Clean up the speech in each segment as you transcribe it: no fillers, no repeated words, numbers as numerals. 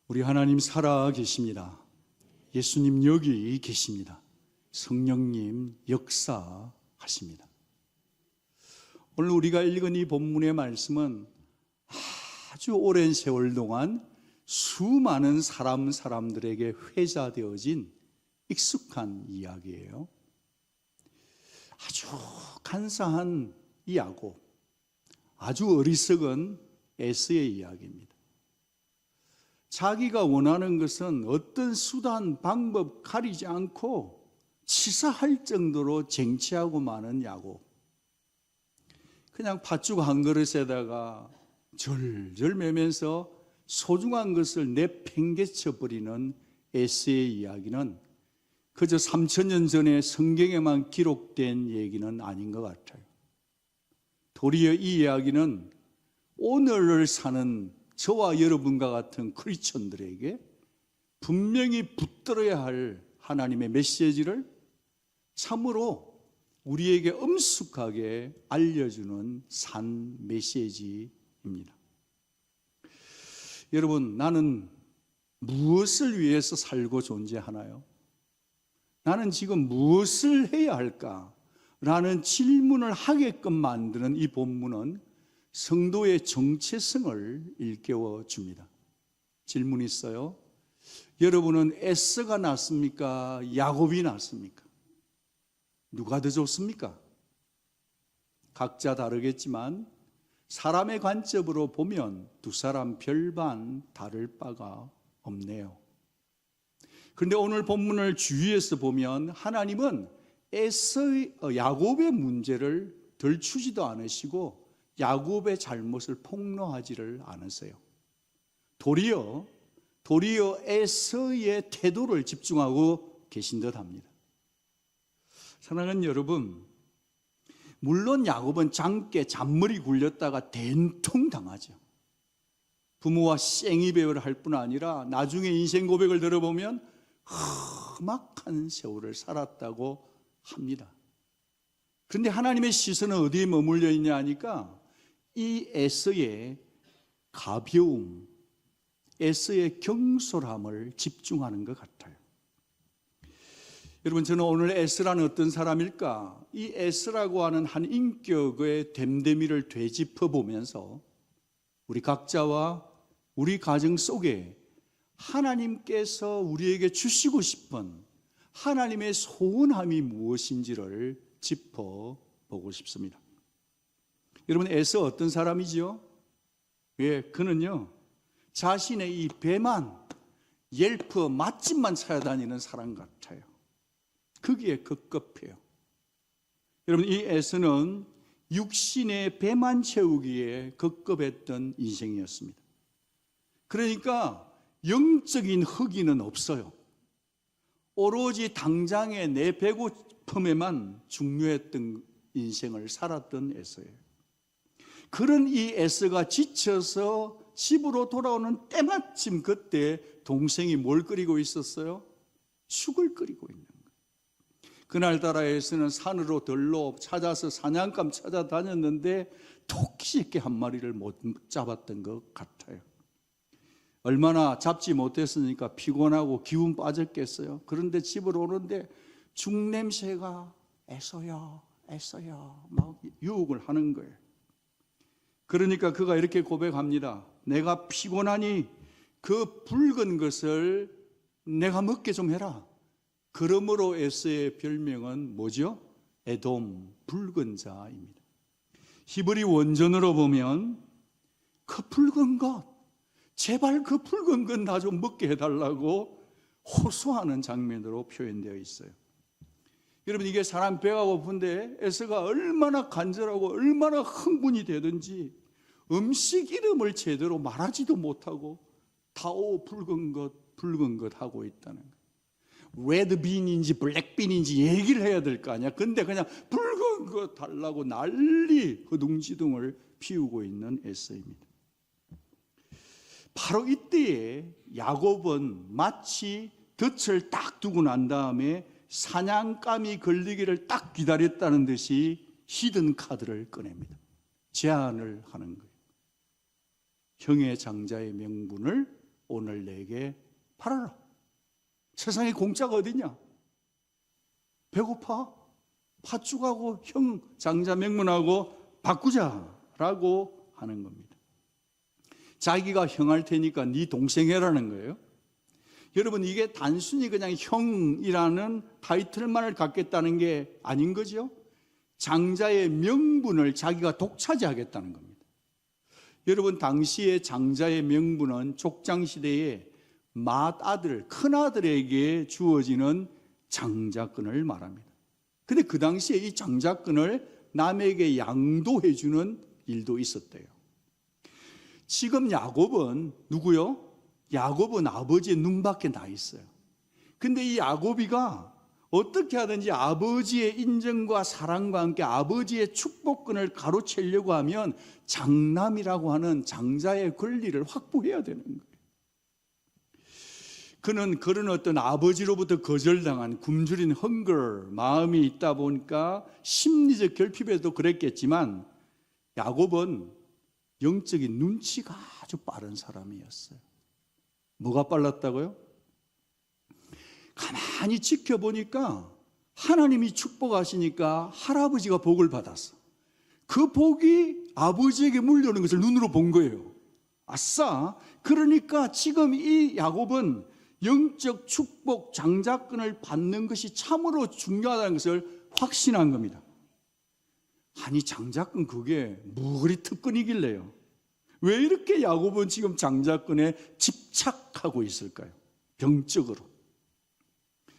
우리 하나님 살아 계십니다. 예수님 여기 계십니다. 성령님 역사하십니다. 오늘 우리가 읽은 이 본문의 말씀은 아주 오랜 세월 동안 수많은 사람들에게 회자되어진 익숙한 이야기예요. 아주 간사한 이 야곱, 아주 어리석은 에서의 이야기입니다. 자기가 원하는 것은 어떤 수단, 방법 가리지 않고 치사할 정도로 쟁취하고 마는 야곱. 그냥 팥죽 한 그릇에다가 절절 매면서 소중한 것을 내팽개쳐 버리는 에서의 이야기는 그저 3000년 전에 성경에만 기록된 얘기는 아닌 것 같아요. 도리어 이 이야기는 오늘을 사는 저와 여러분과 같은 크리스천들에게 분명히 붙들어야 할 하나님의 메시지를 참으로 우리에게 엄숙하게 알려주는 산 메시지입니다. 여러분, 나는 무엇을 위해서 살고 존재하나요? 나는 지금 무엇을 해야 할까? 라는 질문을 하게끔 만드는 이 본문은 성도의 정체성을 일깨워 줍니다. 질문이 있어요. 여러분은 에서가 낫습니까? 야곱이 낫습니까? 누가 더 좋습니까? 각자 다르겠지만 사람의 관점으로 보면 두 사람 별반 다를 바가 없네요. 그런데 오늘 본문을 주위에서 보면 하나님은 야곱의 문제를 덜추지도 않으시고 야곱의 잘못을 폭로하지를 않으세요. 도리어 에서의 태도를 집중하고 계신 듯합니다. 사랑하는 여러분, 물론 야곱은 장께 잔머리 굴렸다가 된통 당하죠. 부모와 생이배회를 할 뿐 아니라 나중에 인생 고백을 들어보면 험악한 세월을 살았다고 합니다. 그런데 하나님의 시선은 어디에 머물러 있냐 하니까 이 에서의 가벼움, 에서의 경솔함을 집중하는 것 같아요. 여러분, 저는 오늘 에서라는 어떤 사람일까? 이 에서라고 하는 한 인격의 됨됨이를 되짚어 보면서 우리 각자와 우리 가정 속에 하나님께서 우리에게 주시고 싶은 하나님의 소원함이 무엇인지를 짚어보고 싶습니다. 여러분, 에서 어떤 사람이지요? 그는요, 자신의 이 배만, 옐프, 맛집만 찾아다니는 사람 같아요. 거기에 급급해요. 여러분, 이 에서는 육신의 배만 채우기에 급급했던 인생이었습니다. 그러니까 영적인 흑인은 없어요. 오로지 당장의 내 배고픔에만 중요했던 인생을 살았던 에서예요. 그런 이 에서가 지쳐서 집으로 돌아오는 때마침 그때 동생이 뭘 끓이고 있었어요? 죽을 끓이고 있는 거예요. 그날따라 에서는 산으로 들로 찾아서 사냥감 찾아다녔는데 토끼새끼 한 마리를 못 잡았던 것 같아요. 얼마나 잡지 못했으니까 피곤하고 기운 빠졌겠어요. 그런데 집으로 오는데 죽냄새가 에서야 막 유혹을 하는 거예요. 그러니까 그가 이렇게 고백합니다. 내가 피곤하니 그 붉은 것을 내가 먹게 좀 해라. 그러므로 에서의 별명은 뭐죠? 에돔, 붉은 자입니다. 히브리 원전으로 보면 그 붉은 것, 제발 그 붉은 것 나 좀 먹게 해달라고 호소하는 장면으로 표현되어 있어요. 여러분, 이게 사람 배가 고픈데 에서가 얼마나 간절하고 얼마나 흥분이 되든지 음식 이름을 제대로 말하지도 못하고 다오 붉은 것 하고 있다는 거예요. 레드빈인지 블랙빈인지 얘기를 해야 될 거 아니야. 근데 그냥 붉은 것 달라고 난리 허둥지둥을 피우고 있는 에서입니다. 바로 이때에 야곱은 마치 덫을 딱 두고 난 다음에 사냥감이 걸리기를 딱 기다렸다는 듯이 히든 카드를 꺼냅니다. 제안을 하는 거예요. 형의 장자의 명분을 돈을 내게 팔아라. 세상에 공짜가 어디냐? 배고파? 팥죽하고 형 장자 명문하고 바꾸자라고 하는 겁니다. 자기가 형할 테니까 네 동생 해라는 거예요. 여러분, 이게 단순히 그냥 형이라는 타이틀만을 갖겠다는 게 아닌 거죠. 장자의 명분을 자기가 독차지하겠다는 겁니다. 여러분, 당시의 장자의 명분은 족장시대에 맏아들, 큰아들에게 주어지는 장자권을 말합니다. 근데 그 당시에 이 장자권을 남에게 양도해 주는 일도 있었대요. 지금 야곱은 누구요? 야곱은 아버지의 눈밖에 나 있어요. 근데 이 야곱이가 어떻게 하든지 아버지의 인정과 사랑과 함께 아버지의 축복권을 가로채려고 하면 장남이라고 하는 장자의 권리를 확보해야 되는 거예요. 그는 그런 어떤 아버지로부터 거절당한 굶주린 마음이 있다 보니까 심리적 결핍에도 그랬겠지만, 야곱은 영적인 눈치가 아주 빠른 사람이었어요. 뭐가 빨랐다고요? 가만히 지켜보니까 하나님이 축복하시니까 할아버지가 복을 받았어. 그 복이 아버지에게 물려오는 것을 눈으로 본 거예요. 아싸! 그러니까 지금 이 야곱은 영적 축복, 장자권을 받는 것이 참으로 중요하다는 것을 확신한 겁니다. 아니, 장자권 그게 뭐 그리 특권이길래요? 왜 이렇게 야곱은 지금 장자권에 집착하고 있을까요? 병적으로.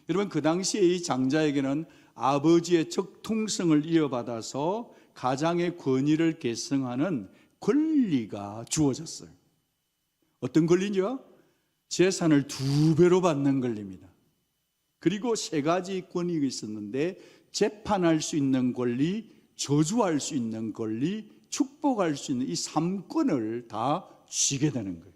여러분, 그 당시에 이 장자에게는 아버지의 적통성을 이어받아서 가장의 권위를 계승하는 권리가 주어졌어요. 어떤 권리죠? 재산을 2배로 받는 권리입니다. 그리고 3가지 권위가 있었는데, 재판할 수 있는 권리, 저주할 수 있는 권리, 축복할 수 있는 이 3권을 다 쥐게 되는 거예요.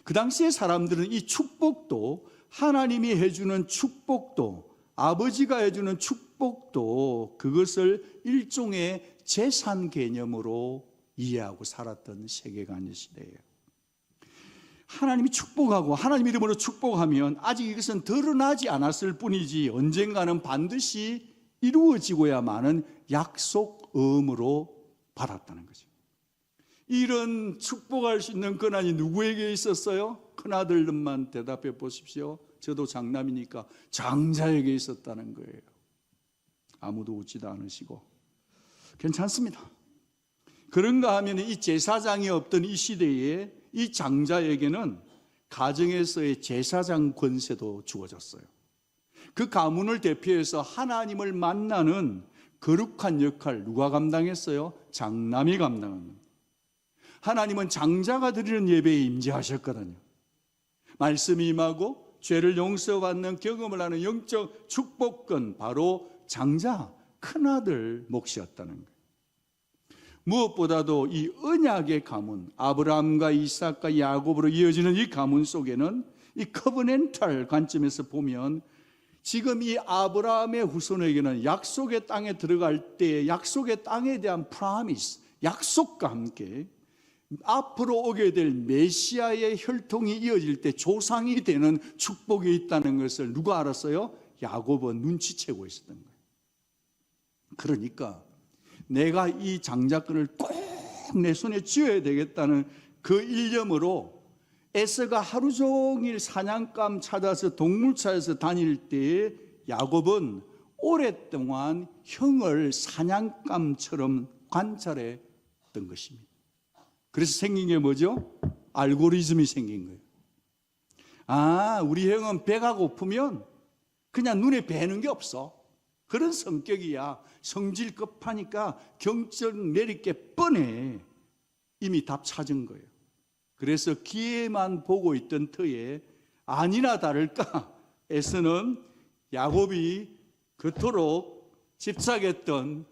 그 당시에 사람들은 이 축복도, 하나님이 해주는 축복도, 아버지가 해주는 축복도, 그것을 일종의 재산 개념으로 이해하고 살았던 세계관의 시대예요. 하나님이 축복하고 하나님 이름으로 축복하면 아직 이것은 드러나지 않았을 뿐이지 언젠가는 반드시 이루어지고야만은 약속음으로 받았다는 거죠. 이런 축복할 수 있는 권한이 누구에게 있었어요? 큰아들들만 대답해 보십시오. 저도 장남이니까 장자에게 있었다는 거예요. 아무도 웃지도 않으시고. 괜찮습니다. 그런가 하면 이 제사장이 없던 이 시대에 이 장자에게는 가정에서의 제사장 권세도 주어졌어요. 그 가문을 대표해서 하나님을 만나는 거룩한 역할 누가 감당했어요? 장남이 감당합니다. 하나님은 장자가 드리는 예배에 임재하셨거든요. 말씀이 임하고 죄를 용서받는 경험을 하는 영적 축복권, 바로 장자, 큰아들 몫이었다는 거예요. 무엇보다도 이 언약의 가문, 아브라함과 이삭과 야곱으로 이어지는 이 가문 속에는 이 커버넨탈 관점에서 보면 지금 이 아브라함의 후손에게는 약속의 땅에 들어갈 때 약속의 땅에 대한 프라미스, 약속과 함께 앞으로 오게 될 메시아의 혈통이 이어질 때 조상이 되는 축복이 있다는 것을 누가 알았어요? 야곱은 눈치채고 있었던 거예요. 그러니까 내가 이 장자권을 꼭 내 손에 쥐어야 되겠다는 그 일념으로 에서가 하루 종일 사냥감 찾아서 동물 찾아서 다닐 때에 야곱은 오랫동안 형을 사냥감처럼 관찰했던 것입니다. 그래서 생긴 게 뭐죠? 알고리즘이 생긴 거예요. 아, 우리 형은 배가 고프면 그냥 눈에 뵈는 게 없어. 그런 성격이야. 성질 급하니까 경적 내릴 게 뻔해. 이미 답 찾은 거예요. 그래서 기회만 보고 있던 터에 아니나 다를까 에서는 야곱이 그토록 집착했던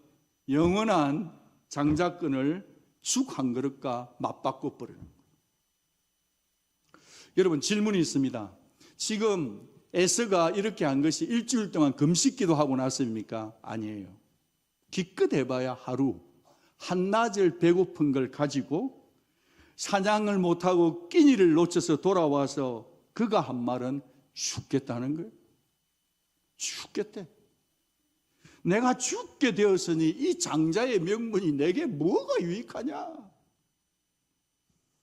영원한 장자권을 죽 한 그릇과 맞바꿔 버리는 거예요. 여러분, 질문이 있습니다. 지금 에서가 이렇게 한 것이 일주일 동안 금식기도 하고 났습니까? 아니에요. 기껏 해봐야 하루, 한낮을 배고픈 걸 가지고 사냥을 못하고 끼니를 놓쳐서 돌아와서 그가 한 말은 죽겠다는 거예요. 죽겠대. 내가 죽게 되었으니 이 장자의 명분이 내게 뭐가 유익하냐?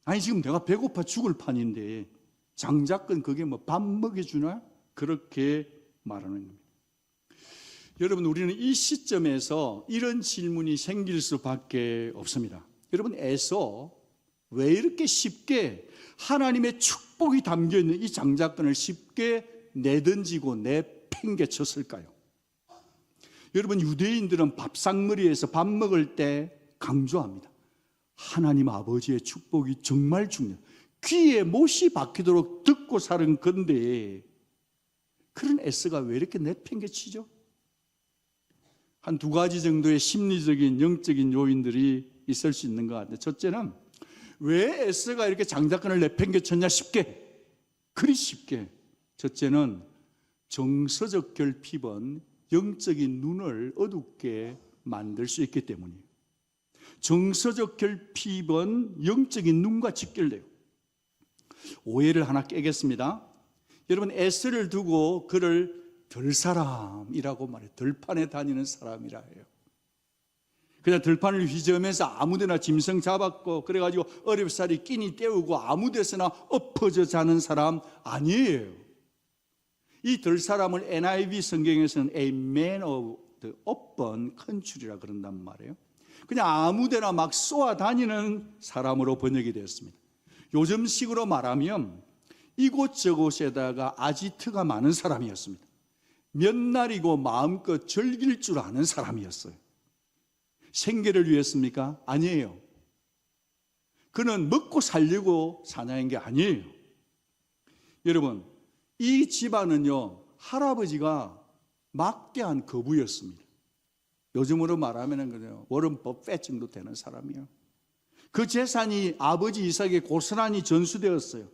아니 지금 내가 배고파 죽을 판인데 장자권 그게 뭐 밥 먹여주나? 그렇게 말하는 겁니다. 여러분, 우리는 이 시점에서 이런 질문이 생길 수밖에 없습니다. 여러분, 에서 왜 이렇게 쉽게 하나님의 축복이 담겨있는 이 장자권을 쉽게 내던지고 내팽개쳤을까요? 여러분, 유대인들은 밥상머리에서 밥 먹을 때 강조합니다. 하나님 아버지의 축복이 정말 중요해요. 귀에 못이 박히도록 듣고 사는 건데 그런 에스가 왜 이렇게 내팽개치죠? 한 두 가지 정도의 심리적인 영적인 요인들이 있을 수 있는 것 같아요. 첫째는 왜 에스가 이렇게 장자권을 내팽개쳤냐 쉽게, 그리 쉽게. 첫째는 정서적 결핍은 영적인 눈을 어둡게 만들 수 있기 때문이에요. 정서적 결핍은 영적인 눈과 직결돼요. 오해를 하나 깨겠습니다. 여러분, 에스를 두고 그를 별사람이라고 말해요. 들판에 다니는 사람이라 해요. 그냥 들판을 휘저으면서 아무데나 짐승 잡았고 그래가지고 어렵사리 끼니 때우고 아무데서나 엎어져 자는 사람 아니에요. 이 들사람을 NIV 성경에서는 a man of the open country라 그런단 말이에요. 그냥 아무데나 막 쏘아 다니는 사람으로 번역이 되었습니다. 요즘식으로 말하면 이곳저곳에다가 아지트가 많은 사람이었습니다. 몇 날이고 마음껏 즐길 줄 아는 사람이었어요. 생계를 위했습니까? 아니에요. 그는 먹고 살려고 사냥한 게 아니에요. 여러분, 이 집안은요, 할아버지가 막대한 거부였습니다. 요즘으로 말하면 그냥 워런 버핏 정도 되는 사람이에요. 그 재산이 아버지 이삭에게 고스란히 전수되었어요.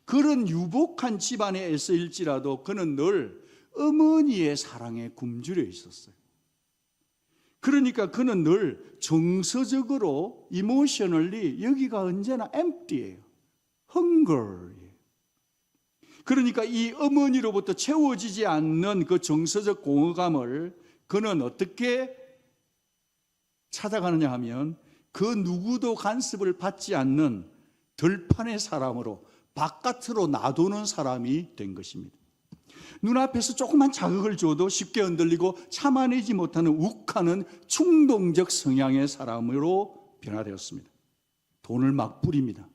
그런 유복한 집안에 있을지라도 그는 늘 어머니의 사랑에 굶주려 있었어요. 그러니까 그는 늘 정서적으로 이모셔널리 여기가 언제나 empty예요. hunger. 그러니까 이 어머니로부터 채워지지 않는 그 정서적 공허감을 그는 어떻게 찾아가느냐 하면 그 누구도 간섭을 받지 않는 들판의 사람으로 바깥으로 놔두는 사람이 된 것입니다. 눈앞에서 조그만 자극을 줘도 쉽게 흔들리고 참아내지 못하는 욱하는 충동적 성향의 사람으로 변화되었습니다. 돈을 막 뿌립니다.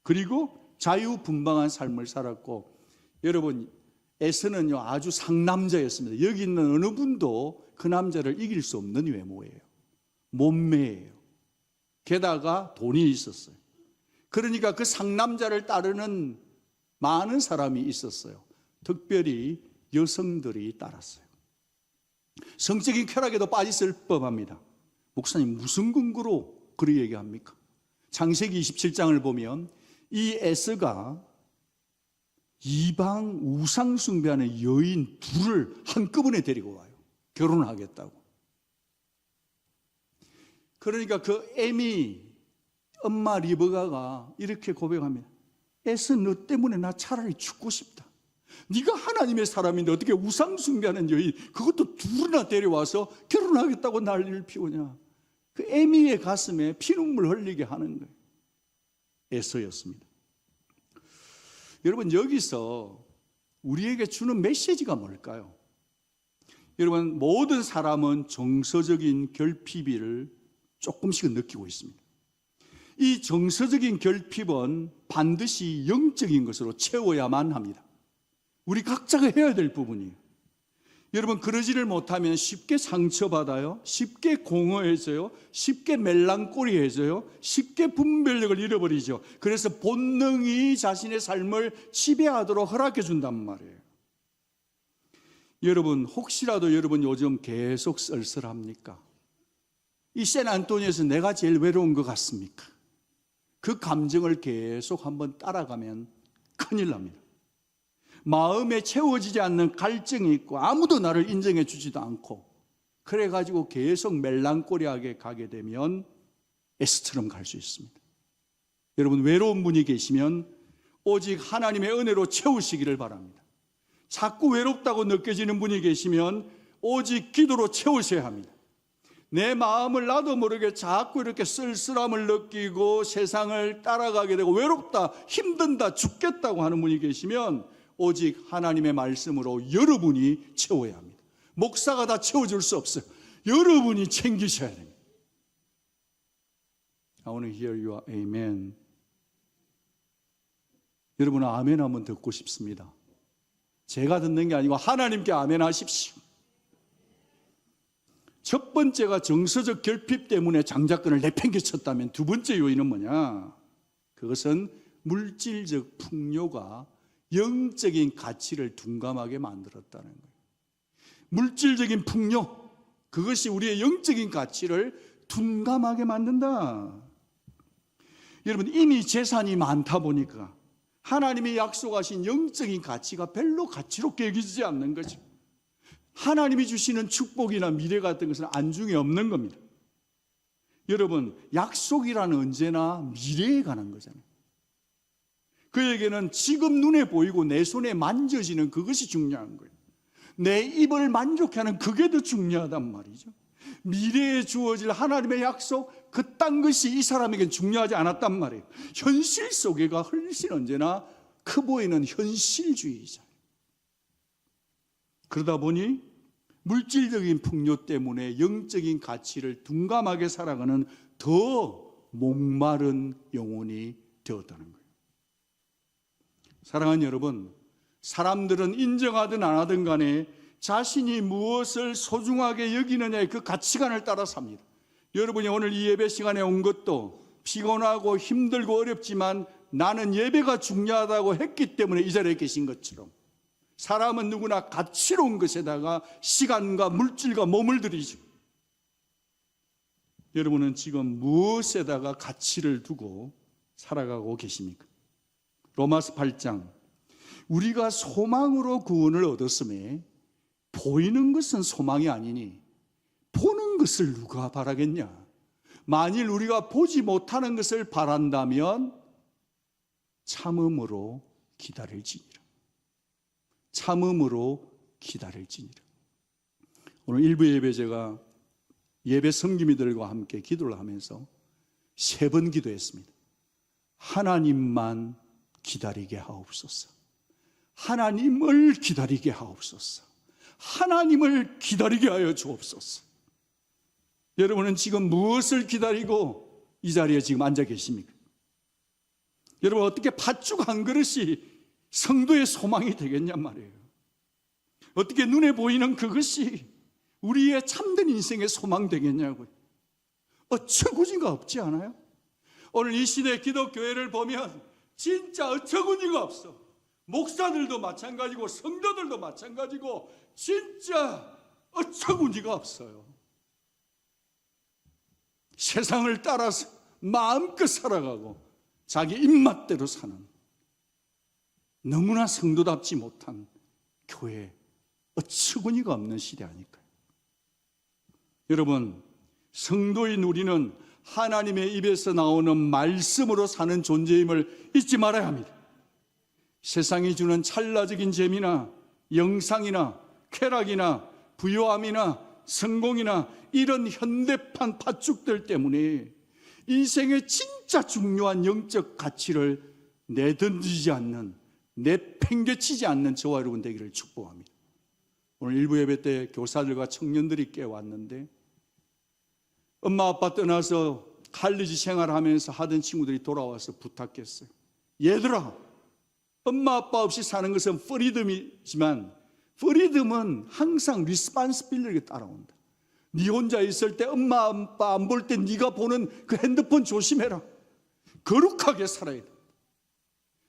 그리고 자유분방한 삶을 살았고, 여러분, 에서는요 아주 상남자였습니다. 여기 있는 어느 분도 그 남자를 이길 수 없는 외모예요. 몸매예요. 게다가 돈이 있었어요. 그러니까 그 상남자를 따르는 많은 사람이 있었어요. 특별히 여성들이 따랐어요. 성적인 쾌락에도 빠졌을 법합니다. 목사님, 무슨 근거로 그렇게 얘기합니까? 창세기 27장을 보면 이 에서가 이방 우상 숭배하는 여인 둘을 한꺼번에 데리고 와요. 결혼하겠다고. 그러니까 그 애미 엄마 리브가가 이렇게 고백합니다. 에서, 너 때문에 나 차라리 죽고 싶다. 네가 하나님의 사람인데 어떻게 우상 숭배하는 여인 그것도 둘이나 데려와서 결혼하겠다고 난리를 피우냐. 그 애미의 가슴에 피눈물 흘리게 하는 거예요. 에서였습니다. 여러분, 여기서 우리에게 주는 메시지가 뭘까요? 여러분, 모든 사람은 정서적인 결핍을 조금씩은 느끼고 있습니다. 이 정서적인 결핍은 반드시 영적인 것으로 채워야만 합니다. 우리 각자가 해야 될 부분이에요. 여러분, 그러지를 못하면 쉽게 상처받아요. 쉽게 공허해져요. 쉽게 멜랑꼴리해져요. 쉽게 분별력을 잃어버리죠. 그래서 본능이 자신의 삶을 지배하도록 허락해 준단 말이에요. 여러분, 혹시라도 여러분 요즘 계속 쓸쓸합니까? 이 샌안토니에서 내가 제일 외로운 것 같습니까? 그 감정을 계속 한번 따라가면 큰일 납니다. 마음에 채워지지 않는 갈증이 있고 아무도 나를 인정해 주지도 않고 그래가지고 계속 멜랑꼬리하게 가게 되면 에스처럼 갈 수 있습니다. 여러분, 외로운 분이 계시면 오직 하나님의 은혜로 채우시기를 바랍니다. 자꾸 외롭다고 느껴지는 분이 계시면 오직 기도로 채우셔야 합니다. 내 마음을 나도 모르게 자꾸 이렇게 쓸쓸함을 느끼고 세상을 따라가게 되고 외롭다, 힘든다, 죽겠다고 하는 분이 계시면 오직 하나님의 말씀으로 여러분이 채워야 합니다. 목사가 다 채워줄 수 없어요. 여러분이 챙기셔야 됩니다. I want to hear your amen. 여러분, 아멘 한번 듣고 싶습니다. 제가 듣는 게 아니고 하나님께 아멘 하십시오. 첫 번째가 정서적 결핍 때문에 장자권을 내팽개쳤다면 두 번째 요인은 뭐냐? 그것은 물질적 풍요가 영적인 가치를 둔감하게 만들었다는 거예요. 물질적인 풍요, 그것이 우리의 영적인 가치를 둔감하게 만든다. 여러분, 이미 재산이 많다 보니까 하나님이 약속하신 영적인 가치가 별로 가치롭게 여기지 않는 거죠. 하나님이 주시는 축복이나 미래 같은 것은 안중에 없는 겁니다. 여러분, 약속이란 언제나 미래에 관한 거잖아요. 그에게는 지금 눈에 보이고 내 손에 만져지는 그것이 중요한 거예요. 내 입을 만족하는 그게 더 중요하단 말이죠. 미래에 주어질 하나님의 약속, 그딴 것이 이 사람에겐 중요하지 않았단 말이에요. 현실 속에가 훨씬 언제나 커 보이는 현실주의잖아요. 그러다 보니 물질적인 풍요 때문에 영적인 가치를 둔감하게 살아가는 더 목마른 영혼이 되었다는 거예요. 사랑하는 여러분, 사람들은 인정하든 안 하든 간에 자신이 무엇을 소중하게 여기느냐의 그 가치관을 따라 삽니다. 여러분이 오늘 이 예배 시간에 온 것도 피곤하고 힘들고 어렵지만 나는 예배가 중요하다고 했기 때문에 이 자리에 계신 것처럼 사람은 누구나 가치로운 것에다가 시간과 물질과 몸을 들이죠. 여러분은 지금 무엇에다가 가치를 두고 살아가고 계십니까? 로마서 8장, 우리가 소망으로 구원을 얻었음에 보이는 것은 소망이 아니니 보는 것을 누가 바라겠냐? 만일 우리가 보지 못하는 것을 바란다면 참음으로 기다릴지니라. 참음으로 기다릴지니라. 오늘 일부 예배 제가 예배 섬김이들과 함께 기도를 하면서 3번 기도했습니다. 하나님만 기다리게 하옵소서. 하나님을 기다리게 하옵소서. 하나님을 기다리게 하여 주옵소서. 여러분은 지금 무엇을 기다리고 이 자리에 지금 앉아 계십니까? 여러분, 어떻게 팥죽 한 그릇이 성도의 소망이 되겠냔 말이에요. 어떻게 눈에 보이는 그것이 우리의 참된 인생의 소망 되겠냐고요. 어처구니가 없지 않아요? 오늘 이 시대 기독교회를 보면 진짜 어처구니가 없어. 목사들도 마찬가지고 성도들도 마찬가지고 진짜 어처구니가 없어요. 세상을 따라서 마음껏 살아가고 자기 입맛대로 사는 너무나 성도답지 못한 교회, 어처구니가 없는 시대 아닐까요? 여러분, 성도인 우리는 하나님의 입에서 나오는 말씀으로 사는 존재임을 잊지 말아야 합니다. 세상이 주는 찰나적인 재미나 영상이나 쾌락이나 부요함이나 성공이나 이런 현대판 팥죽들 때문에 인생의 진짜 중요한 영적 가치를 내던지지 않는, 내팽개치지 않는 저와 여러분 되기를 축복합니다. 오늘 일부 예배 때 교사들과 청년들이 꽤 왔는데 엄마 아빠 떠나서 칼리지 생활하면서 하던 친구들이 돌아와서 부탁했어요. 얘들아, 엄마 아빠 없이 사는 것은 프리덤이지만 프리덤은 항상 리스폰시빌리티가 따라온다. 네 혼자 있을 때 엄마 아빠 안 볼 때 네가 보는 그 핸드폰 조심해라. 거룩하게 살아야 돼.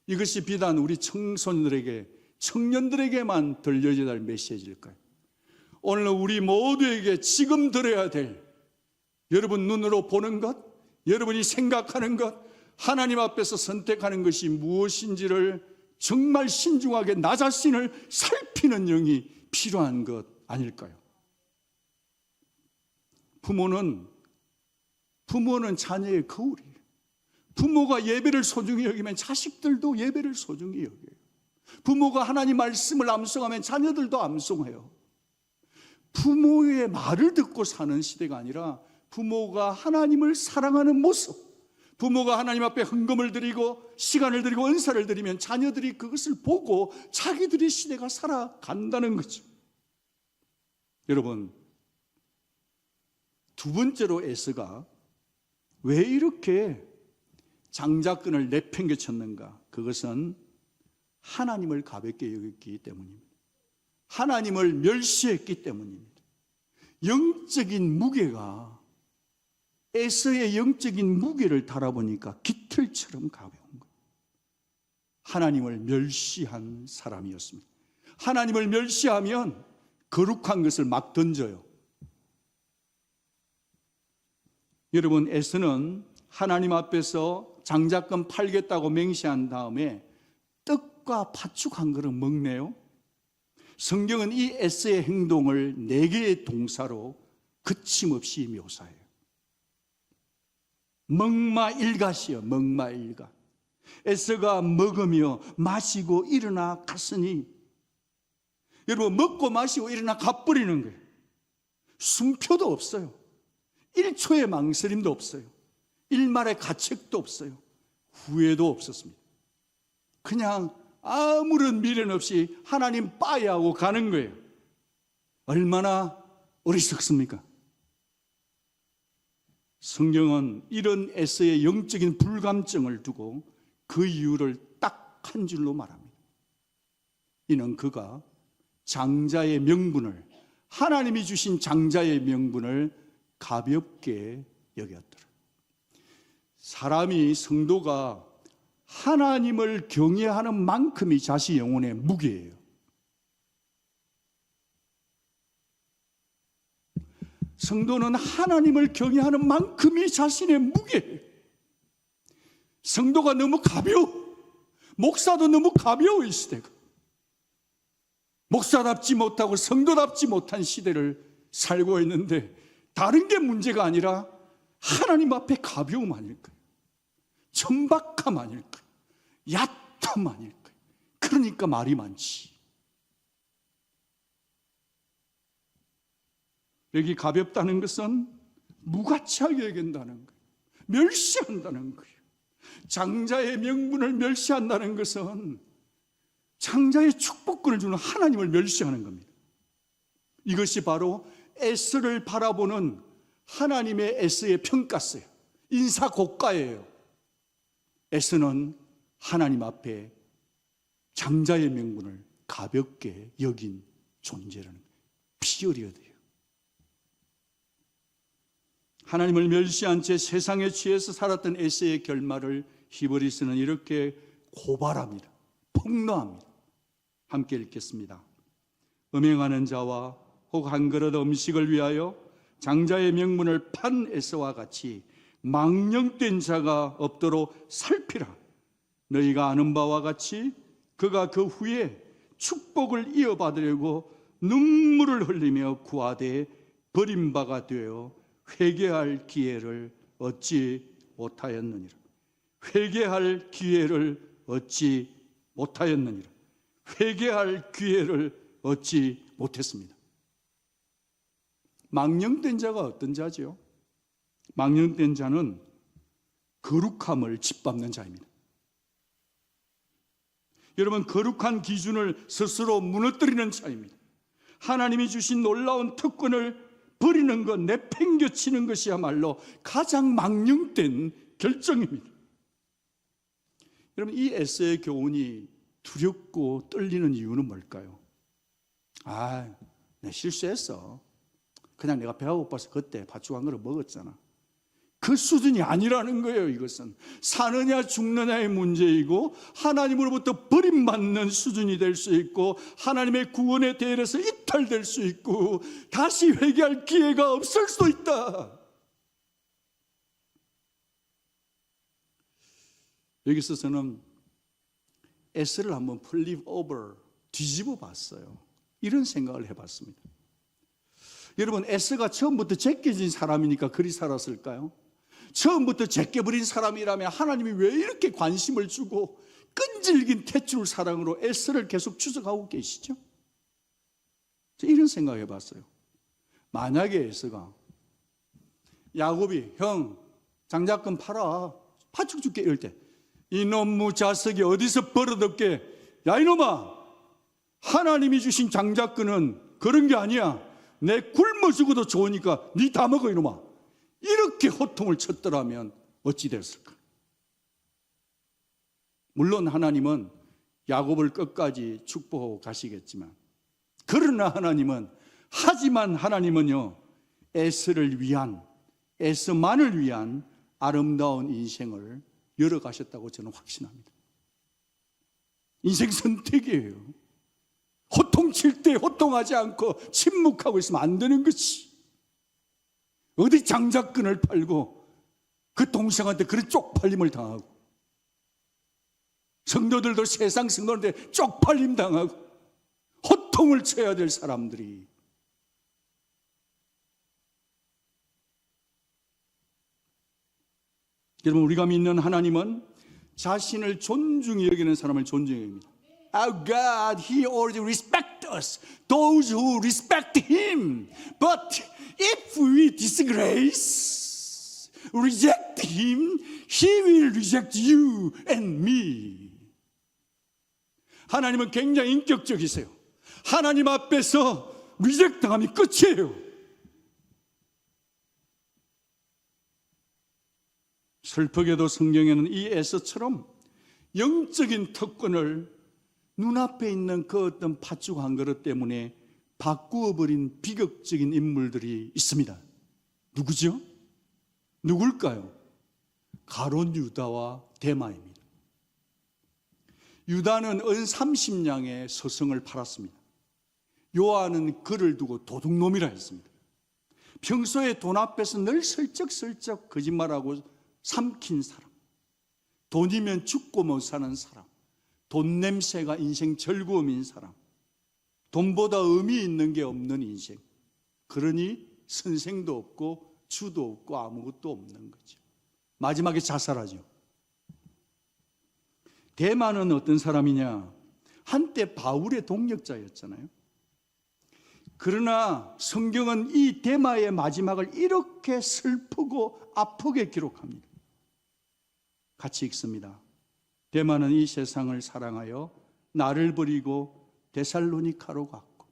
이것이 비단 우리 청소년들에게, 청년들에게만 들려져야 할 메시지일까요? 오늘 우리 모두에게 지금 들어야 될, 여러분 눈으로 보는 것, 여러분이 생각하는 것, 하나님 앞에서 선택하는 것이 무엇인지를 정말 신중하게 나 자신을 살피는 영이 필요한 것 아닐까요? 부모는 자녀의 거울이에요. 부모가 예배를 소중히 여기면 자식들도 예배를 소중히 여겨요. 부모가 하나님 말씀을 암송하면 자녀들도 암송해요. 부모의 말을 듣고 사는 시대가 아니라 부모가 하나님을 사랑하는 모습, 부모가 하나님 앞에 헌금을 드리고 시간을 드리고 은사를 드리면 자녀들이 그것을 보고 자기들의 시대가 살아간다는 거죠. 여러분, 두 번째로 에서가 왜 이렇게 장자권을 내팽개쳤는가? 그것은 하나님을 가볍게 여겼기 때문입니다. 하나님을 멸시했기 때문입니다. 영적인 무게가, 에서의 영적인 무게를 달아보니까 깃털처럼 가벼운 거예요. 하나님을 멸시한 사람이었습니다. 하나님을 멸시하면 거룩한 것을 막 던져요. 여러분, 에서는 하나님 앞에서 장자권 팔겠다고 맹세한 다음에 떡과 팥죽 한 그릇 먹네요. 성경은 이 에서의 행동을 4개의 동사로 거침없이 묘사해요. 먹마일갓이요, 먹마일갓. 에서가 먹으며 마시고 일어나 갔으니, 여러분, 먹고 마시고 일어나 가버리는 거예요. 숨표도 없어요. 1초의 망설임도 없어요. 일말의 가책도 없어요. 후회도 없었습니다. 그냥 아무런 미련 없이 하나님 빠이하고 가는 거예요. 얼마나 어리석습니까? 성경은 이런 에서의 영적인 불감증을 두고 그 이유를 딱 한 줄로 말합니다. 이는 그가 장자의 명분을, 하나님이 주신 장자의 명분을 가볍게 여겼더라. 사람이, 성도가 하나님을 경외하는 만큼이 자신 영혼의 무게예요. 성도는 하나님을 경외하는 만큼이 자신의 무게예요. 성도가 너무 가벼워. 목사도 너무 가벼워, 이 시대가. 목사답지 못하고 성도답지 못한 시대를 살고 있는데, 다른 게 문제가 아니라 하나님 앞에 가벼움 아닐까요? 천박함 아닐까요? 얕함 아닐까요? 그러니까 말이 많지. 여기 가볍다는 것은 무가치하게 여긴다는 거예요. 멸시한다는 거예요. 장자의 명분을 멸시한다는 것은 장자의 축복권을 주는 하나님을 멸시하는 겁니다. 이것이 바로 에서를 바라보는 하나님의 에서의 평가세요. 인사고가예요. 에서는 하나님 앞에 장자의 명분을 가볍게 여긴 존재라는 피어리어드예요. 하나님을 멸시한 채 세상에 취해서 살았던 에서의 결말을 히브리서는 이렇게 고발합니다. 폭로합니다. 함께 읽겠습니다. 음행하는 자와 혹 한 그릇 음식을 위하여 장자의 명분을 판 에서와 같이 망령된 자가 없도록 살피라. 너희가 아는 바와 같이 그가 그 후에 축복을 이어받으려고 눈물을 흘리며 구하되 버림바가 되어 회개할 기회를 얻지 못하였느니라. 회개할 기회를 얻지 못하였느니라. 회개할 기회를 얻지 못했습니다. 망령된 자가 어떤 자죠? 망령된 자는 거룩함을 짓밟는 자입니다. 여러분, 거룩한 기준을 스스로 무너뜨리는 자입니다. 하나님이 주신 놀라운 특권을 버리는 것, 내팽겨치는 것이야말로 가장 망령된 결정입니다. 여러분, 이 에서의 교훈이 두렵고 떨리는 이유는 뭘까요? 내 실수했어. 그냥 내가 배가 고파서 그때 팥죽 한 그릇 먹었잖아. 그 수준이 아니라는 거예요. 이것은 사느냐 죽느냐의 문제이고 하나님으로부터 버림받는 수준이 될 수 있고 하나님의 구원에 대해서 이탈될 수 있고 다시 회개할 기회가 없을 수도 있다. 여기서 저는 에서를 한번 flip over, 뒤집어 봤어요. 이런 생각을 해봤습니다. 여러분, 에서가 처음부터 제껴진 사람이니까 그리 살았을까요? 처음부터 제껴버린 사람이라면 하나님이 왜 이렇게 관심을 주고 끈질긴 탯줄 사랑으로 에서를 계속 추적하고 계시죠? 이런 생각해 봤어요. 만약에 에서가 야곱이 형 장자권 팔아 파죽 줄게 이럴 때 이놈 무자석이 어디서 버릇없게 야 이놈아 하나님이 주신 장자권은 그런 게 아니야. 내 굶어 죽어도 좋으니까 네 다 먹어 이놈아. 이렇게 호통을 쳤더라면 어찌 됐을까? 물론 하나님은 야곱을 끝까지 축복하고 가시겠지만 그러나 하지만 하나님은요 에서를 위한 에서만을 위한 아름다운 인생을 열어가셨다고 저는 확신합니다. 인생 선택이에요. 호통칠 때 호통하지 않고 침묵하고 있으면 안 되는 거지. 어디 장자권을 팔고 그 동생한테 그런 쪽팔림을 당하고 성도들도 세상 성도한테 쪽팔림 당하고 호통을 쳐야 될 사람들이 여러분 우리가 믿는 하나님은 자신을 존중히 여기는 사람을 존중히 여깁니다. Our God, He already respects us, those who respect Him. But if we disgrace, reject Him, He will reject you and me. 하나님은 굉장히 인격적이세요. 하나님 앞에서 리젝트 당하면 끝이에요. 슬프게도 성경에는 이 에서처럼 영적인 특권을 눈앞에 있는 그 어떤 팥죽 한 그릇 때문에 바꾸어 버린 비극적인 인물들이 있습니다. 누구죠? 누굴까요? 가룟 유다와 데마입니다. 유다는 은 30냥의 서성을 팔았습니다. 요한은 그를 두고 도둑놈이라 했습니다. 평소에 돈 앞에서 늘 슬쩍슬쩍 거짓말하고 삼킨 사람, 돈이면 죽고 못 사는 사람, 돈 냄새가 인생 즐거움인 사람, 돈보다 의미 있는 게 없는 인생. 그러니 선생도 없고 주도 없고 아무것도 없는 거죠. 마지막에 자살하죠. 데마는 어떤 사람이냐? 한때 바울의 동력자였잖아요. 그러나 성경은 이 데마의 마지막을 이렇게 슬프고 아프게 기록합니다. 같이 읽습니다. 데마는 이 세상을 사랑하여 나를 버리고 데살로니카로 갔고,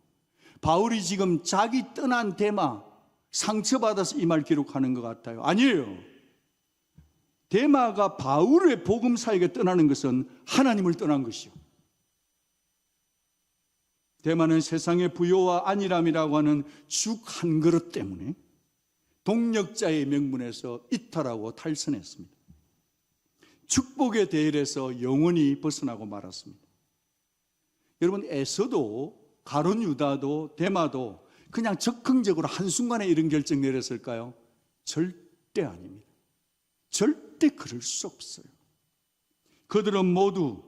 바울이 지금 자기 떠난 데마 상처받아서 이 말 기록하는 것 같아요. 아니에요. 데마가 바울의 복음 사역에 떠나는 것은 하나님을 떠난 것이요. 데마는 세상의 부요와 안일함이라고 하는 죽 한 그릇 때문에 동력자의 명분에서 이탈하고 탈선했습니다. 축복의 대열에서 영원히 벗어나고 말았습니다. 여러분, 에서도 가룟 유다도 데마도 그냥 적극적으로 한순간에 이런 결정 내렸을까요? 절대 아닙니다. 절대 그럴 수 없어요. 그들은 모두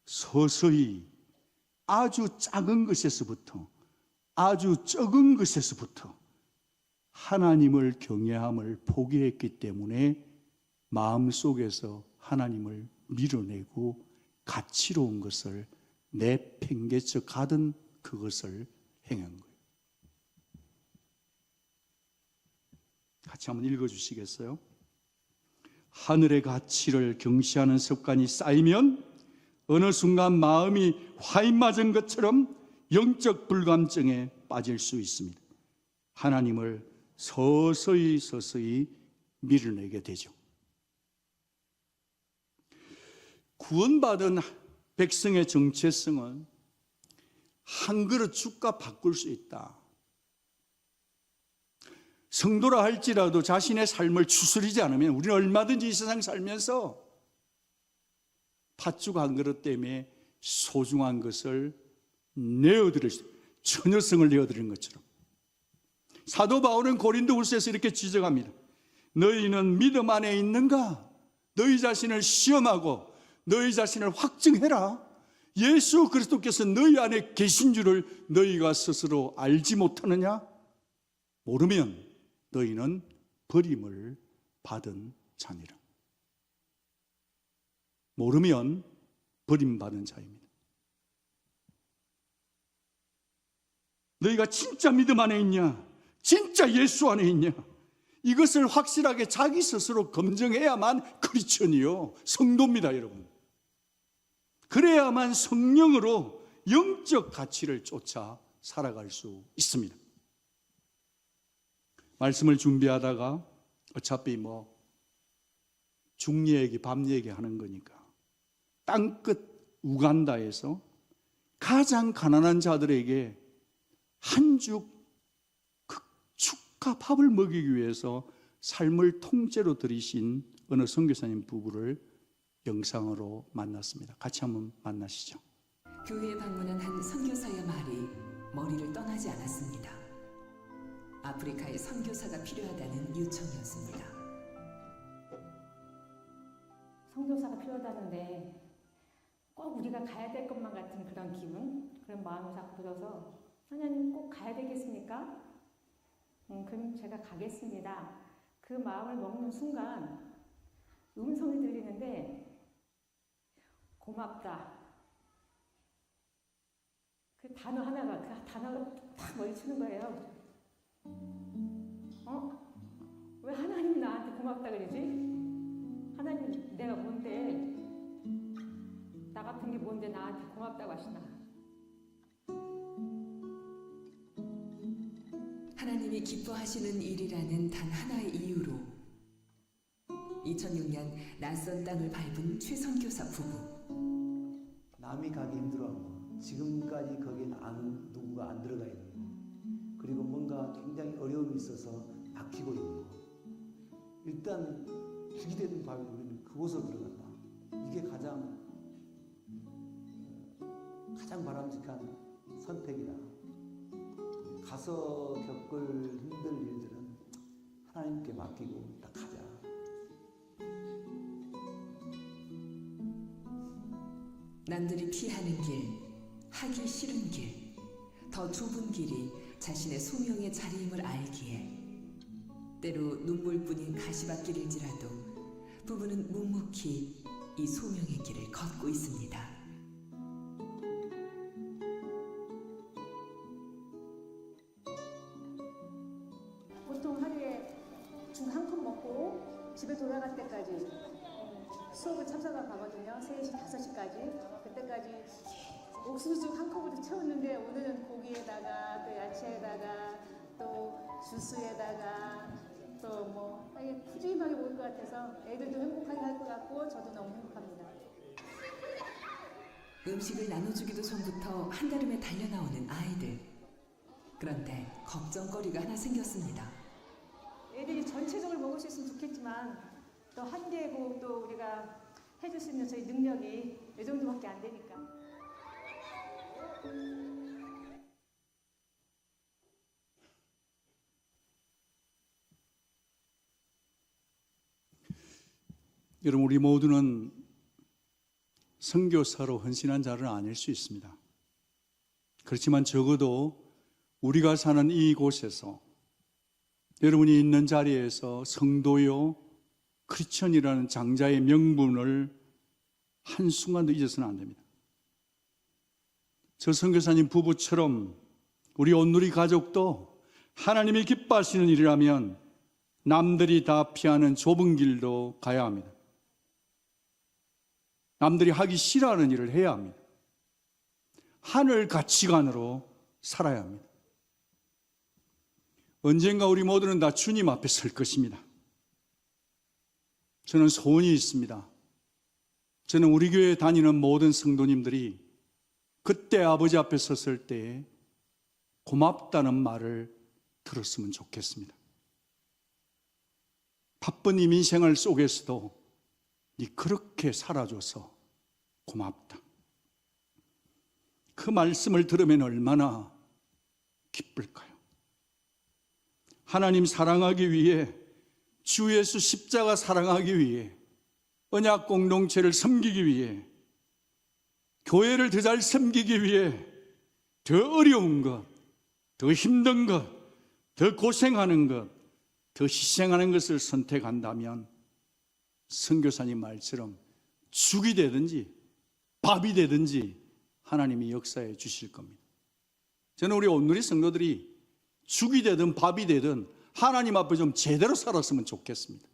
서서히 아주 작은 것에서부터, 아주 적은 것에서부터 하나님을 경외함을 포기했기 때문에 마음속에서 하나님을 밀어내고 가치로운 것을 내팽개쳐 가던 그것을 행한 거예요. 같이 한번 읽어주시겠어요? 하늘의 가치를 경시하는 습관이 쌓이면 어느 순간 마음이 화인 맞은 것처럼 영적 불감증에 빠질 수 있습니다. 하나님을 서서히 밀어내게 되죠. 구원받은 백성의 정체성은 한 그릇 죽과 바꿀 수 있다. 성도라 할지라도 자신의 삶을 추스리지 않으면 우리는 얼마든지 이 세상 살면서 팥죽 한 그릇 때문에 소중한 것을 내어드릴 수, 처녀성을 내어드리는 것처럼. 사도 바울은 고린도후서에서 이렇게 지적합니다. 너희는 믿음 안에 있는가? 너희 자신을 시험하고 너희 자신을 확증해라. 예수 그리스도께서 너희 안에 계신 줄을 너희가 스스로 알지 못하느냐? 모르면 너희는 버림을 받은 자니라. 모르면 버림받은 자입니다. 너희가 진짜 믿음 안에 있냐? 진짜 예수 안에 있냐? 이것을 확실하게 자기 스스로 검증해야만 크리스천이요, 성도입니다, 여러분. 그래야만 성령으로 영적 가치를 쫓아 살아갈 수 있습니다. 말씀을 준비하다가 어차피 중 얘기, 밤 얘기 하는 거니까 땅끝 우간다에서 가장 가난한 자들에게 한 죽 축과 밥을 먹이기 위해서 삶을 통째로 들이신 어느 선교사님 부부를 영상으로 만났습니다. 같이 한번 만나시죠. 교회에 방문한 한 선교사의 말이 머리를 떠나지 않았습니다. 아프리카에 선교사가 필요하다는 요청이었습니다. 선교사가 필요하다는데 꼭 우리가 가야 될 것만 같은 그런 기분, 그런 마음이 자꾸 들어서 선녀님 꼭 가야 되겠습니까? 그럼 제가 가겠습니다. 그 마음을 먹는 순간 음성이 들리는데 고맙다. 그 단어가 딱 머리치는 거예요. 왜 하나님이 나한테 고맙다 그러지? 하나님 내가 뭔데, 나 같은 게 뭔데 나한테 고맙다고 하시나? 하나님이 기뻐하시는 일이라는 단 하나의 이유로 2006년 낯선 땅을 밟은 최 선교사 부부. 남이 가기 힘들어하고 지금까지 거기에 누구가 안 들어가 있는 거, 그리고 뭔가 굉장히 어려움이 있어서 막히고 있는 거, 일단 주기되는 바에 우리는 그곳으로 들어간다. 이게 가장 바람직한 선택이다. 가서 겪을 힘들 일들은 하나님께 맡기고 딱 가자. 남들이 피하는 길, 하기 싫은 길, 더 좁은 길이 자신의 소명의 자리임을 알기에 때로 눈물뿐인 가시밭길일지라도 부부는 묵묵히 이 소명의 길을 걷고 있습니다. 보통 하루에 죽 한 컵 먹고 집에 돌아갈 때까지 수업을 참석을 가거든요. 3시, 5시까지. 그때까지 옥수수죽 한 컵으로 채웠는데 오늘은 고기에다가 또 야채에다가 또 주스에다가 또 푸짐하게 먹을 것 같아서 애들도 행복하게 할 것 같고 저도 너무 행복합니다. 음식을 나눠주기도 전부터 한달음에 달려나오는 아이들. 그런데 걱정거리가 하나 생겼습니다. 애들이 전체적으로 먹을 수 있으면 좋겠지만 또 한계고 또 우리가 해줄 수 있는 저희 능력이 이 정도밖에 안 되니까. 여러분, 우리 모두는 선교사로 헌신한 자는 아닐 수 있습니다. 그렇지만 적어도 우리가 사는 이곳에서, 여러분이 있는 자리에서 성도요, 크리스천이라는 장자의 명분을 한순간도 잊어서는 안 됩니다. 저 선교사님 부부처럼 우리 온누리 가족도 하나님이 기뻐하시는 일이라면 남들이 다 피하는 좁은 길도 가야 합니다. 남들이 하기 싫어하는 일을 해야 합니다. 하늘 가치관으로 살아야 합니다. 언젠가 우리 모두는 다 주님 앞에 설 것입니다. 저는 소원이 있습니다. 저는 우리 교회에 다니는 모든 성도님들이 그때 아버지 앞에 섰을 때 고맙다는 말을 들었으면 좋겠습니다. 바쁜 이민 생활 속에서도 네 그렇게 살아줘서 고맙다. 그 말씀을 들으면 얼마나 기쁠까요? 하나님 사랑하기 위해, 주 예수 십자가 사랑하기 위해, 언약 공동체를 섬기기 위해, 교회를 더 잘 섬기기 위해 더 어려운 것, 더 힘든 것, 더 고생하는 것, 더 희생하는 것을 선택한다면 선교사님 말처럼 죽이 되든지 밥이 되든지 하나님이 역사해 주실 겁니다. 저는 우리 온누리 성도들이 죽이 되든 밥이 되든 하나님 앞에 좀 제대로 살았으면 좋겠습니다.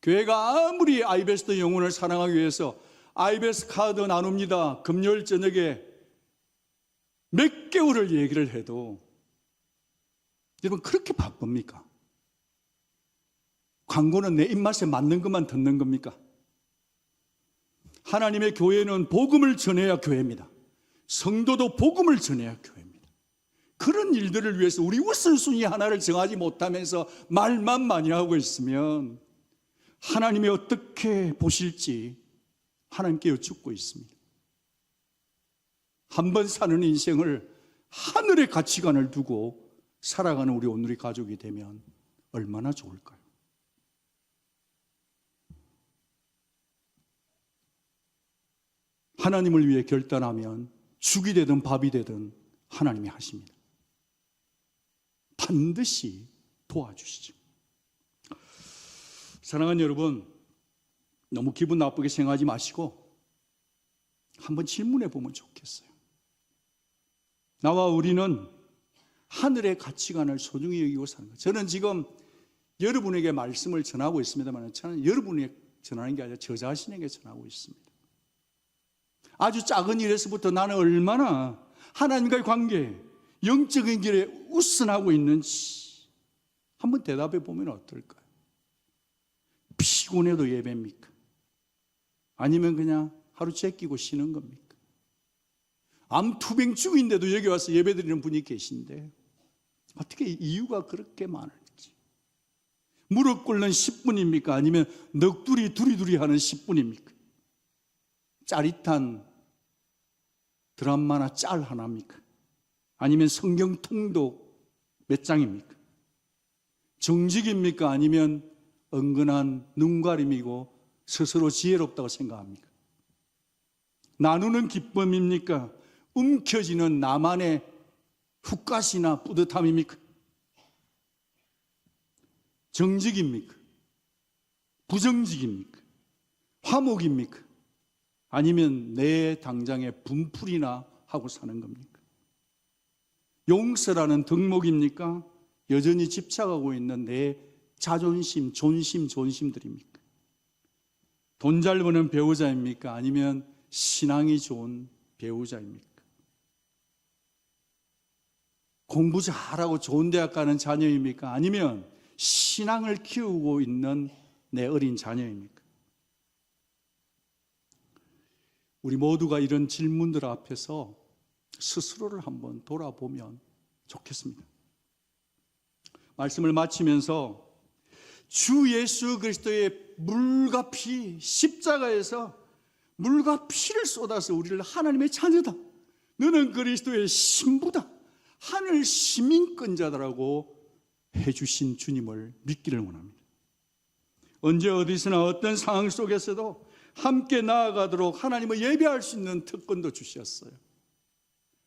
교회가 아무리 아이베스트 영혼을 사랑하기 위해서 아이베스트 카드 나눕니다. 금요일 저녁에 몇 개월을 얘기를 해도 여러분 그렇게 바쁩니까? 광고는 내 입맛에 맞는 것만 듣는 겁니까? 하나님의 교회는 복음을 전해야 교회입니다. 성도도 복음을 전해야 교회입니다. 그런 일들을 위해서 우리 우선순위 하나를 정하지 못하면서 말만 많이 하고 있으면 하나님이 어떻게 보실지 하나님께 여쭙고 있습니다. 한 번 사는 인생을 하늘의 가치관을 두고 살아가는 우리 온누리 가족이 되면 얼마나 좋을까요? 하나님을 위해 결단하면 죽이 되든 밥이 되든 하나님이 하십니다. 반드시 도와주시죠. 사랑하는 여러분, 너무 기분 나쁘게 생각하지 마시고 한번 질문해 보면 좋겠어요. 나와 우리는 하늘의 가치관을 소중히 여기고 사는 거예요. 저는 지금 여러분에게 말씀을 전하고 있습니다만 저는 여러분에게 전하는 게 아니라 저 자신에게 전하고 있습니다. 아주 작은 일에서부터 나는 얼마나 하나님과의 관계, 영적인 길에 우선하고 있는지 한번 대답해 보면 어떨까요? 피곤해도 예배입니까? 아니면 그냥 하루 제끼고 쉬는 겁니까? 암투병 중인데도 여기 와서 예배드리는 분이 계신데 어떻게 이유가 그렇게 많을지. 무릎 꿇는 10분입니까? 아니면 넋두리 두리두리 하는 10분입니까? 짜릿한 드라마나 짤 하나입니까? 아니면 성경 통독 몇 장입니까? 정직입니까? 아니면 은근한 눈가림이고 스스로 지혜롭다고 생각합니까? 나누는 기쁨입니까? 움켜쥐는 나만의 훅갓이나 뿌듯함입니까? 정직입니까? 부정직입니까? 화목입니까? 아니면 내 당장에 분풀이나 하고 사는 겁니까? 용서라는 덕목입니까? 여전히 집착하고 있는 내 자존심, 존심들입니까? 돈 잘 버는 배우자입니까? 아니면 신앙이 좋은 배우자입니까? 공부 잘하고 좋은 대학 가는 자녀입니까? 아니면 신앙을 키우고 있는 내 어린 자녀입니까? 우리 모두가 이런 질문들 앞에서 스스로를 한번 돌아보면 좋겠습니다. 말씀을 마치면서 주 예수 그리스도의 물과 피, 십자가에서 물과 피를 쏟아서 우리를 하나님의 자녀다, 너는 그리스도의 신부다, 하늘 시민권자다라고 해주신 주님을 믿기를 원합니다. 언제 어디서나 어떤 상황 속에서도 함께 나아가도록 하나님을 예배할 수 있는 특권도 주셨어요.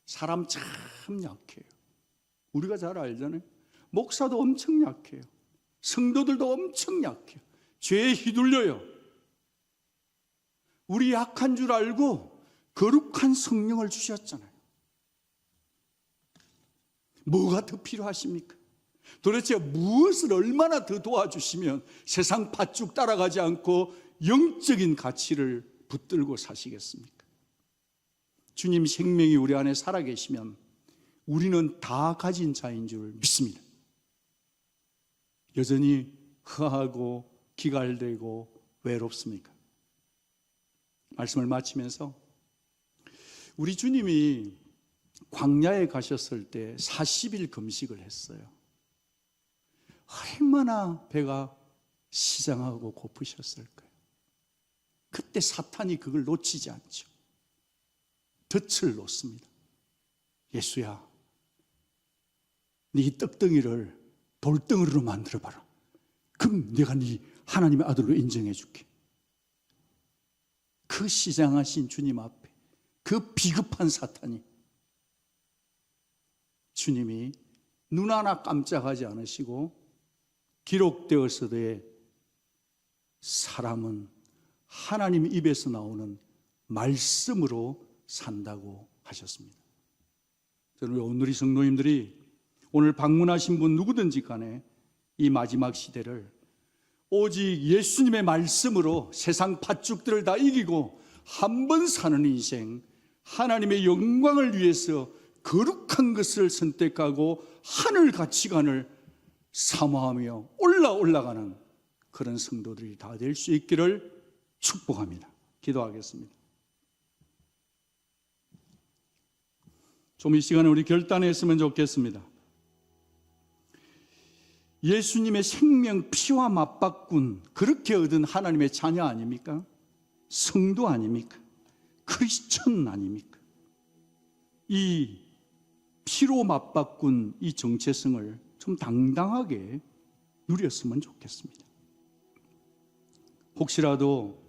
사람 참 약해요. 우리가 잘 알잖아요. 목사도 엄청 약해요. 성도들도 엄청 약해요. 죄에 휘둘려요. 우리 약한 줄 알고 거룩한 성령을 주셨잖아요. 뭐가 더 필요하십니까? 도대체 무엇을 얼마나 더 도와주시면 세상 팥죽 따라가지 않고 영적인 가치를 붙들고 사시겠습니까? 주님 생명이 우리 안에 살아계시면 우리는 다 가진 자인 줄 믿습니다. 여전히 허하고 기갈되고 외롭습니까? 말씀을 마치면서 우리 주님이 광야에 가셨을 때 40일 금식을 했어요. 얼마나 배가 시장하고 고프셨을까요? 그때 사탄이 그걸 놓치지 않죠. 덫을 놓습니다. 예수야, 네 떡덩이를 돌덩어리로 만들어봐라. 그럼 내가 네 하나님의 아들로 인정해 줄게. 그 시장하신 주님 앞에 그 비겁한 사탄이, 주님이 눈 하나 깜짝하지 않으시고 기록되었으되 사람은 하나님 입에서 나오는 말씀으로 산다고 하셨습니다. 저는 오늘의 성도님들이 오늘 방문하신 분 누구든지 간에 이 마지막 시대를 오직 예수님의 말씀으로 세상 팥죽들을 다 이기고 한 번 사는 인생, 하나님의 영광을 위해서 거룩한 것을 선택하고 하늘 가치관을 사모하며 올라가는 그런 성도들이 다 될 수 있기를 축복합니다. 기도하겠습니다. 좀 이 시간에 우리 결단했으면 좋겠습니다. 예수님의 생명 피와 맞바꾼 그렇게 얻은 하나님의 자녀 아닙니까? 성도 아닙니까? 크리스천 아닙니까? 이 피로 맞바꾼 이 정체성을 좀 당당하게 누렸으면 좋겠습니다. 혹시라도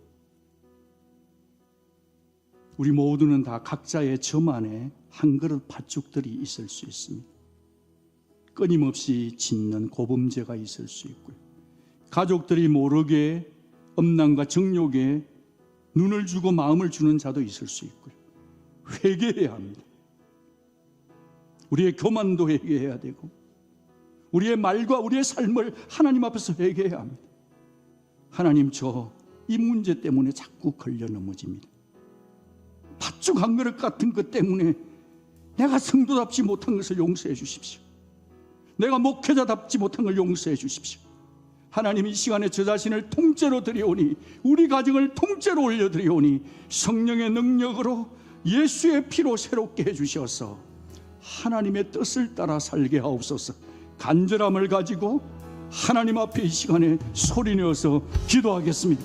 우리 모두는 다 각자의 점 안에 한 그릇 팥죽들이 있을 수 있습니다. 끊임없이 짓는 고범죄가 있을 수 있고요. 가족들이 모르게 엄난과 정욕에 눈을 주고 마음을 주는 자도 있을 수 있고요. 회개해야 합니다. 우리의 교만도 회개해야 되고 우리의 말과 우리의 삶을 하나님 앞에서 회개해야 합니다. 하나님, 저 이 문제 때문에 자꾸 걸려 넘어집니다. 팥죽 한 그릇 같은 것 때문에 내가 성도답지 못한 것을 용서해 주십시오. 내가 목회자답지 못한 걸 용서해 주십시오. 하나님, 이 시간에 저 자신을 통째로 드리오니, 우리 가정을 통째로 올려드리오니 성령의 능력으로 예수의 피로 새롭게 해주셔서 하나님의 뜻을 따라 살게 하옵소서. 간절함을 가지고 하나님 앞에 이 시간에 소리내어서 기도하겠습니다.